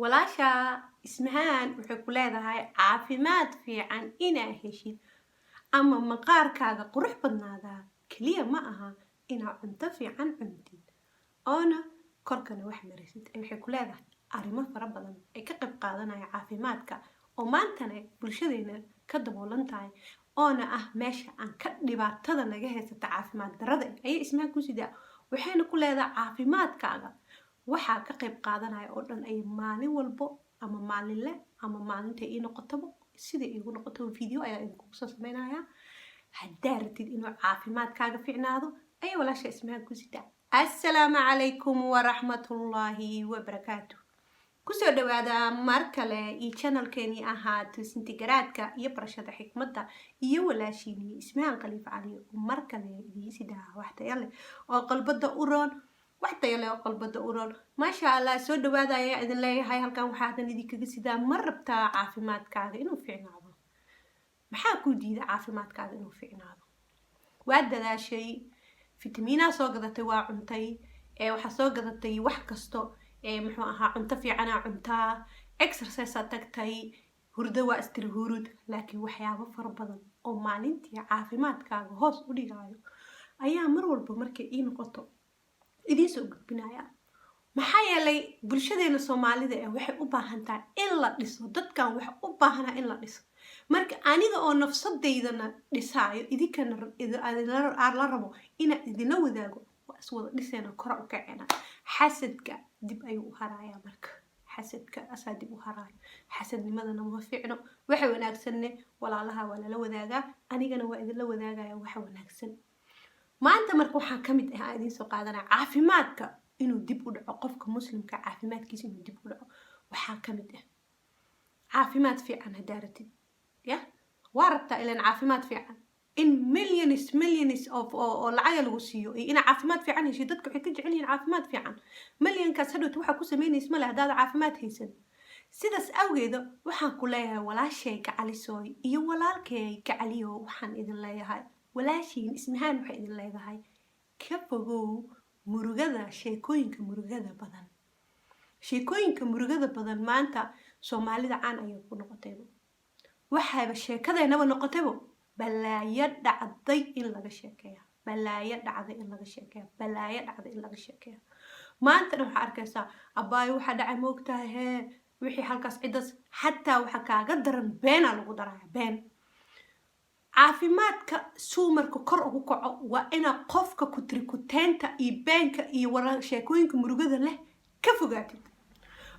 walaasha ismahaan waxay ku leedahay caafimaad fiican inaa heshid ama maqaarkaaga qurux badnaadaa kaliya ma aha inaa cunto fiican cuntid oona korkana wax marisid waxay ku leedahay arrimo fara badan ay ka qayb qaadanaya caafimaadka oo maantana bulshadeena ka daboolan tahay oona ah meesha aan ka dhibaatada naga haysata caafimaad darrada ayay ismahaan ku sidaa waxayna ku leedahay caafimaadkaaga waxaa ka qayb qaadanaya oo dhan ay maalin walbo ama maalinle ama maalinta ii noqotaba sida iigu noqotaba video ayaa idinkugu soo samaynayaa haddaa ratid inuu caafimaadkaaga fiicnaado ayay walaasha ismahaan ku sidaa assalaamu calaykum waraxmatullaahi wabarakaatu kusoo dhawaada mar kale iyo channelkeenii ahaa tusintigaraadka iyo barashada xikmadda iyo walaashiinii ismahaan khaliif cali mar kale idiin sidaa wax tayo leh oo qalbada u roon wax tayo leh oo qalbada u roon maasha allah soo dhawaada ayaa idin leeyahay halkan waxaadan idinkaga sidaa ma rabtaa caafimaadkaaga inuu fiicnaado maxaa ku diida caafimaadkaaga inuu fiicnaado waa dadaashay fitamiinaa soo gadatay waa cuntay waxaa soo gadatay wax kasto muxuu ahaa cunto fiicanaa cuntaa exercisea tagtay hurdo waa istiri hurud laakiin waxyaabo fara badan oo maalintii caafimaadkaaga hoos u dhigaayo ayaa mar walba markay ii noqoto idiin soo gudbinaya maxaa yeelay bulshadeena soomaalida waxay u baahan tahay in la dhiso dadkan waxa u baahanaa in la dhiso marka aniga oo nafsadeydana dhisaayo idinkana la rabo inaan idinla wadaago waa iswada dhiseena kora u kaceena xasadka dib ayuu u haraaya marka xasadka asaa dib u haraayo xasadnimadana ma fiicno waxa wanaagsanne walaalaha waa lala wadaagaa anigana waa idinla wadaagaya waxa wanaagsan maanta marka waxaan ka mid ah aan idiin soo qaadanaya caafimaadka inuu dib u dhaco qofka muslimka caafimaadkiisa inuu dib u dhaco waxaa ka mid ah caafimaad fiican haddaa ratid ya waa rabtaa ilaan caafimaad fiican in millions oo lacaga lagu siiyo iyo inaa caafimaad fiican heshay dadka waxay ka jecel yihiin caafimaad fiican millionkaas hadhowta waxaa ku samaynaysa male haddaada caafimaad haysan sidaas awgeeda waxaan ku leeyahay walaashay gacalisooy iyo walaalkay gacaliyo waxaan idin leeyahay walaashiin ismahaan waxay idin leedahay ka fogow murugada sheekooyinka murugada badan maanta soomaalida caan ayay ku noqotayba waxayba sheekadeynaba noqotaybo balaayo dhacday in laga sheekeeya maantana waxaa arkaysaa abaayo waxaa dhacay moogtahay hee wixii halkaas ciddaas xataa waxaa kaaga daran beenaa lagu daraya been caafimaadka suumarka kor ugu kaco waa inaa qofka kutirikuteenta iyo beenka iyo sheekooyinka murugada leh ka fogaatid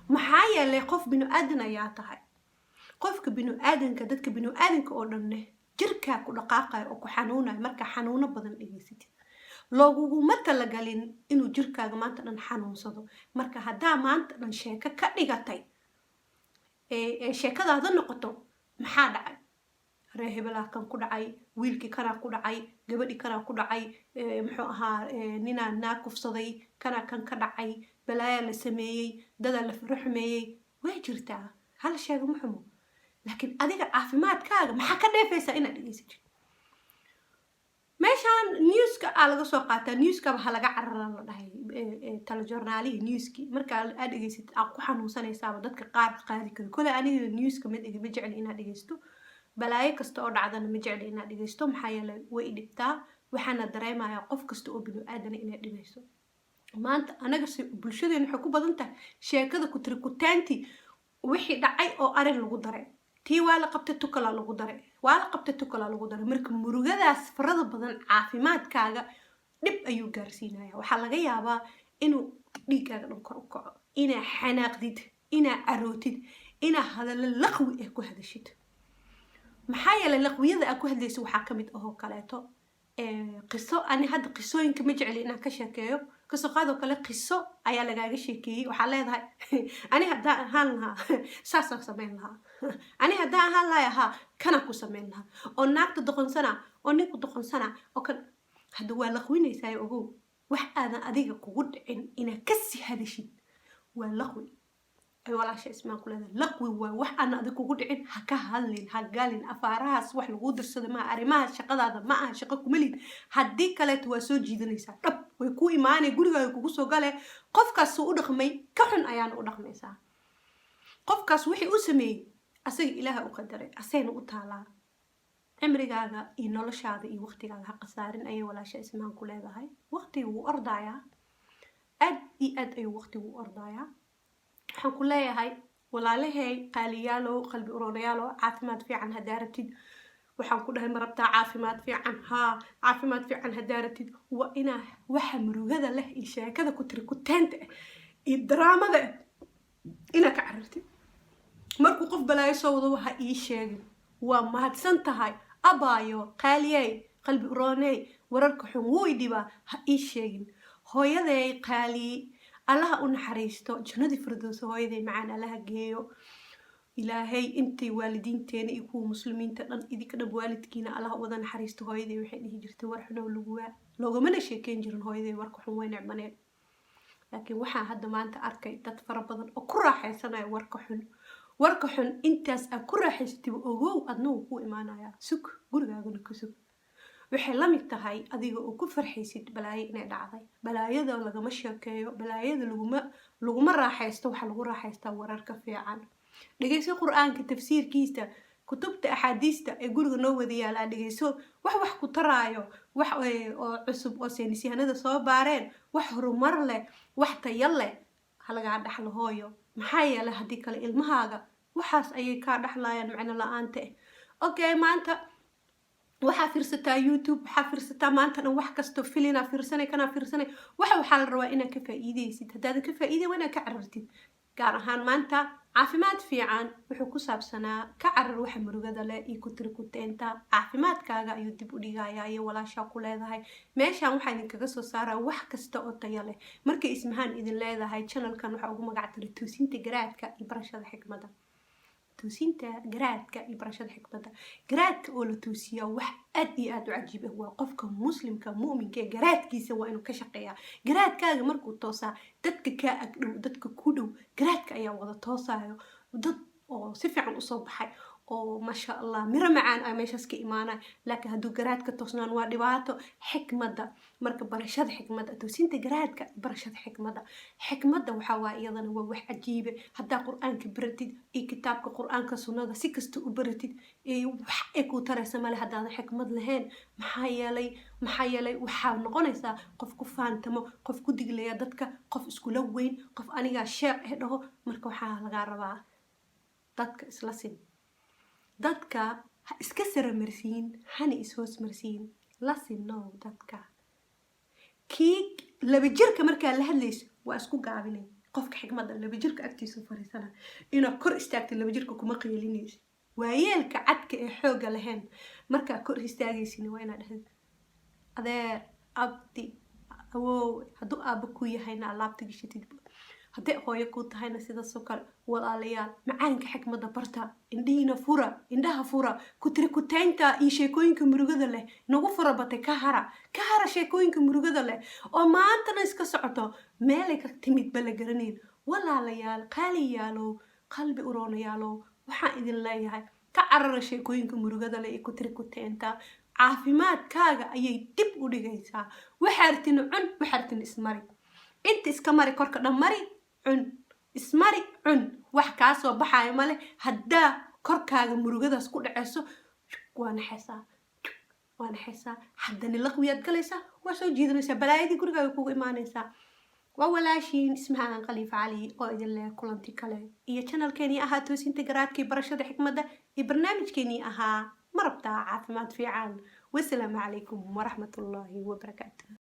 maxaa yeelay qof binu-aadan ayaa tahay qofka binu-aadanka dadka binu-aadanka oo dhanne jirkaa ku dhaqaaqayo oo ku xanuunayo markaa xanuuno badan dhegeysatid looguguma talagalin inuu jirkaaga maanta dhan xanuunsado marka haddaa maanta dhan sheeko ka dhigatay sheekadaada noqoto maxaa dhacay ree hebelaa kan ku dhacay wiilkii kanaa ku dhacay gabadhii kanaa ku dhacay muxuu ahaa ninaa naa kufsaday kanaa kan ka dhacay balaayaa la sameeyey dadaa la faro xumeeyey way jirtaa hal sheega ma xumo laakiin adiga caafimaadkaaga maxaa ka dheefaysaa inaad dhegeysatid meeshaan newska aa laga soo qaataa newskaba ha laga carara la dhahay telejournaalihi newskii markaa aad dhegeysatid aad ku xanuunsanaysaaba dadka qaar qaadi karo kole aniga newska ma jecli inaad dhegeysto balaayo kasta oo dhacdana ma jecli inaad dhegeysto maxaa yeelay way dhibtaa waxaana dareemayaa qof kasta oo binu-aadana inaad dhibayso maanta anaga bulshadeena waxay ku badan tahay sheekada kutirikutaantii wixii dhacay oo arin lagu daray tii waa la qabtay tukala lagu daray marka murugadaas farada badan caafimaadkaaga dhib ayuu gaarsiinaya waxaa laga yaabaa inuu dhiiggaaga dhan kor u kaco inaa xanaaqdid inaa carootid inaa hadallo laqwi ah ku hadashid maxaa yeelay laqwiyada aad ku hadlaysa waxaa ka mid ahoo kaleeto qiso ani hadda qisooyinka ma jecli inaan ka sheekeeyo kasoo qaadoo kale qiso ayaa lagaaga sheekeeyey waxaa leedahay ani haddaan ahaan lahaa saasaan samayn lahaa ani haddaan ahaan lahay ahaa kanaan ku samayn lahaa oo naagta doqonsanaa oo ninku doqonsanaa oo kan hadda waa laqwinaysaa ogow wax aadan adiga kugu dhicin inaad kasii hadashid waa laqwi ay walaasha ismaan ku leedahay laqwi waa wax aan adiga kugu dhicin ha ka hadlin ha galin afaarahaas wax lagu dirsado ma arrimaha shaqadaada ma aha shaqo kuma lid haddii kaleeto waa soo jiidanaysaa dhab way ku imaanay gurigaaga kugu soo gale qofkaas u dhaqmay ka xun ayaana u dhaqmaysaa qofkaas wixii u sameeyey asaga ilaaha u qadaray asayna u taalaa cimrigaaga iyo noloshaada iyo waqtigaaga ha qasaarin ayay walaasha ismaan ku leedahay waqtiga wuu ordayaa aad iyo aad ayuu waqtigu u ordayaa waxaan ku leeyahay walaalahay qaaliyaalow qalbi uroonayaalow caafimaad fiican haddaa rabtid waxaan ku dhahay ma rabtaa caafimaad fiican haa caafimaad fiican haddaa rabtid waa inaa waxa murugada leh iyo sheekada ku tiri kuteenta ah iyo daraamada ah inaa ka carartid markuu qof balaayo soo wado waxa ii sheegin waa mahadsan tahay abaayo qaaliyey qalbi urooney wararka xun wuu idhibaa ha ii sheegin hooyaday qaali allaha u naxariisto jannadii firdowsa hooyaday macaan allaha geeyo ilaahay intay waalidiinteena iyo kuwa muslimiinta dhan idinka dhab waalidkiina allaha wada naxariisto hooyaday waxay dhihi jirtay war xunow laguwaa loogamana sheekeyn jirin hooyaday warka xun way necbaneed laakiin waxaan hadda maanta arkay dad fara badan oo ku raaxaysanaya warka xun intaas aad ku raaxaysatiba ogow adnagu ku imaanaya sug gurigaagana ka sug waxay la mid tahay adiga oo ku farxaysid balaayo inay dhacday balaayada lagama sheekeeyo balaayada laguma raaxaysto waxa lagu raaxaystaa wararka fiican dhegeyso qur-aanka tafsiirkiisa kutubta axaadiista ee guriga noo wada yaalaa dhegeyso wax ku taraayo wax oo cusub oo saynisyahanada soo baareen wax horumar leh wax tayo leh halagaa dhaxlo hooyo maxaa yeelay haddii kale ilmahaaga waxaas ayay kaa dhaxlayaan macno la-aanta ah okay maanta waxaa fiirsataa youtube waxaa fiirsataa maanta dhan wax kastoo filinaa fiirsanay kanaa fiirsanay waxaa la rabaa inaad ka faa'iidaysid haddaadan ka faa'iiday waa inaad ka carartid gaar ahaan maanta caafimaad fiican wuxuu ku saabsanaa ka carar waxa murugada leh iyo ku tiri kuteenta caafimaadkaaga ayuu dib u dhigayaa iyo walaashaa ku leedahay meeshaan waxaa idinkaga soo saaraa wax kasta oo tayo leh markay ismahaan idin leedahay channelkan waxaa ugu magac daray toosinta garaadka iyo barashada xikmadda toosinta garaadka iyo barashada xikmadda garaadka oo la toosiyaa wax aad iyo aad u cajiib ah waa qofka muslimka mu'minka ee garaadkiisa waa inuu ka shaqeeyaa garaadkaaga markuu toosaa dadka kaa agdhow dadka ku dhow garaadka ayaa wada toosayo dad oo si fiican usoo baxay oo masha allah miro macaan ay meeshaas ka imaanay laakiin hadduu garaadka toosnaan waa dhibaato xikmadda marka barashada xikmadda toosinta garaadka barashada xikmadda waxaa waa iyadana waa wax cajiibe haddaa qur-aanka baratid iyo kitaabka qur-aanka sunnada si kasta u baratid wax ay kuu taraysa male haddaadan xikmad lahayn maxaa yeelay waxaa noqonaysaa qof ku faantamo qof ku diglaya dadka qof iskula weyn qof anigaa sheeq eh dhaho marka waxaa lagaa rabaa dadka isla sin dadka ha iska saramarsiin hana ishoos marsiin la sinow dadka kii laba jirka markaa la hadlayso waa isku gaabinay qofka xikmadda laba jirka agtiisa fariisana inaad kor istaagtay laba jirka kuma qiilinaysa waayeelka cadka ee xooga lahayn markaa kor istaagaysin waa inaad dhahdo adeer abdi awow hadduu aabba ku yahayna alaabta gashatid haddii hooyo ku tahayna sidaasoo kale walaalayaal macaanka xikmadda barta indhaha fura ku tiri kuteynta iyo sheekooyinka murugada leh nagu fura batay ka hara sheekooyinka murugada leh oo maantana iska socoto meelay ka timid ba la garanayn walaalayaal qaaliyaalow qalbi uroonayaalow waxaan idin leeyahay ka carara sheekooyinka murugada leh iyo ku tiri kuteynta caafimaadkaaga ayay dib u dhigaysaa waxaartin cun waxaartin ismari inta iska mari korka dhan mari cun ismari cun wax kaa soo baxayo male haddaa korkaaga murugadaas ku dhaceyso waa naxaysaa haddana laqwiyaad galaysaa waa soo jiidanaysaa balaayadii gurigaaga kugu imaanaysaa waa walaashiin ismahaan khaliif cali oo idin leh kulanti kale iyo channelkeenii ahaa toosinta garaadkii barashada xikmadda iyo barnaamijkeenii ahaa ma rabtaa caafimaad fiican wasalaamu calaykum waraxmatullaahi wabarakaatu